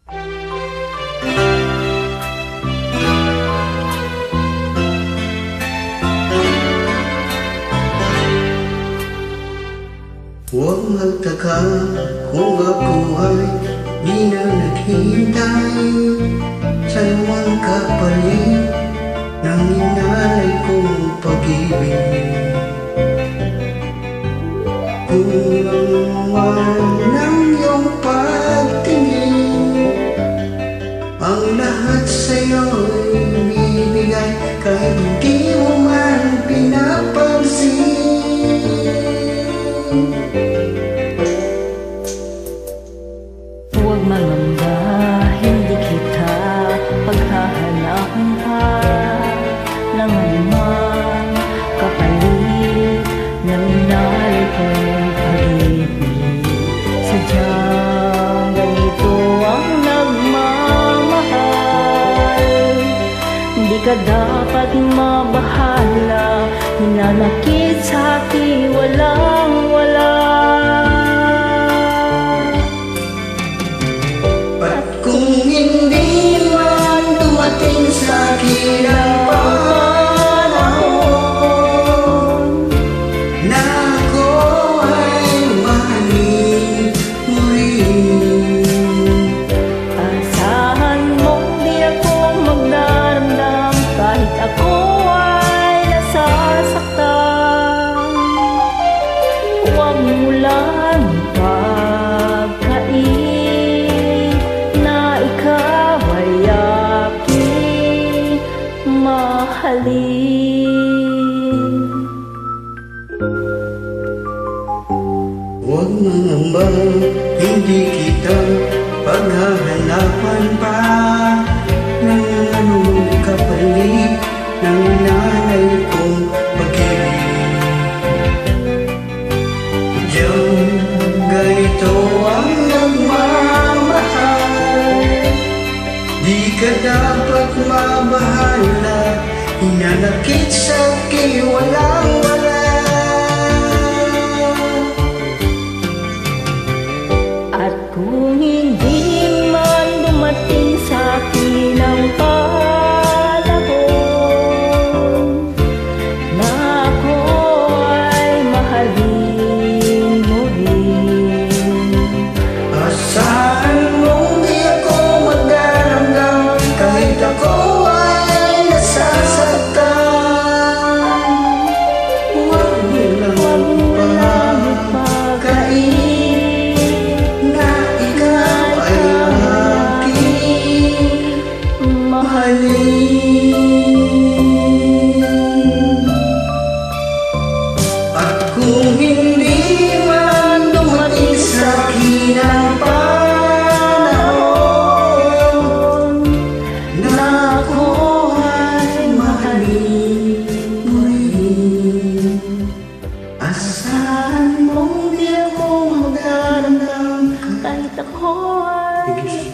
Huwag magtaka kung ako ay di na naghihintay sa lumang kapalit ng inalay kong pag-ibig. Kung naman ng iyong pagtingin, ang lahat sa'yo'y bibigay kahit di mo man pinapansin. Huwag mangamba, hindi kita paghahanapan pa ng anumang kapalit na minalay kong pag-ibig. Sadyang ganito ang nagmamahal, hindi ka dapat mabahala, hinanakit sa akin walang-wala. Kung hindi man dumating sa'kin ang panahon na ako ay mahalin mo rin, asahan mong di ako magdaramdam kahit ako ay nasasaktan. Huwag mo lang ipagkait mahalin. huwag mangamba, hindi kita paghahanapan pa ng anong kapalit ng inalay kong pag-ibig. Diyan ganito ang nagmamahal, di ka dapat mabahala, hinanakit sa'kin walang-wala. At kung hindi man dumating sa'kin ang panahon na ako ay mahalin mo rin, Asahan mong di ako magdaramdam kahit ako ay nasasaktan. Huwag mo lang ipagkait na ikaw ay aking mahalin. At kung hindi man dumating sa'kin ang panahon na ako ay mahalin mo rin, asahan mong di ako magdaramdam kahit ako ay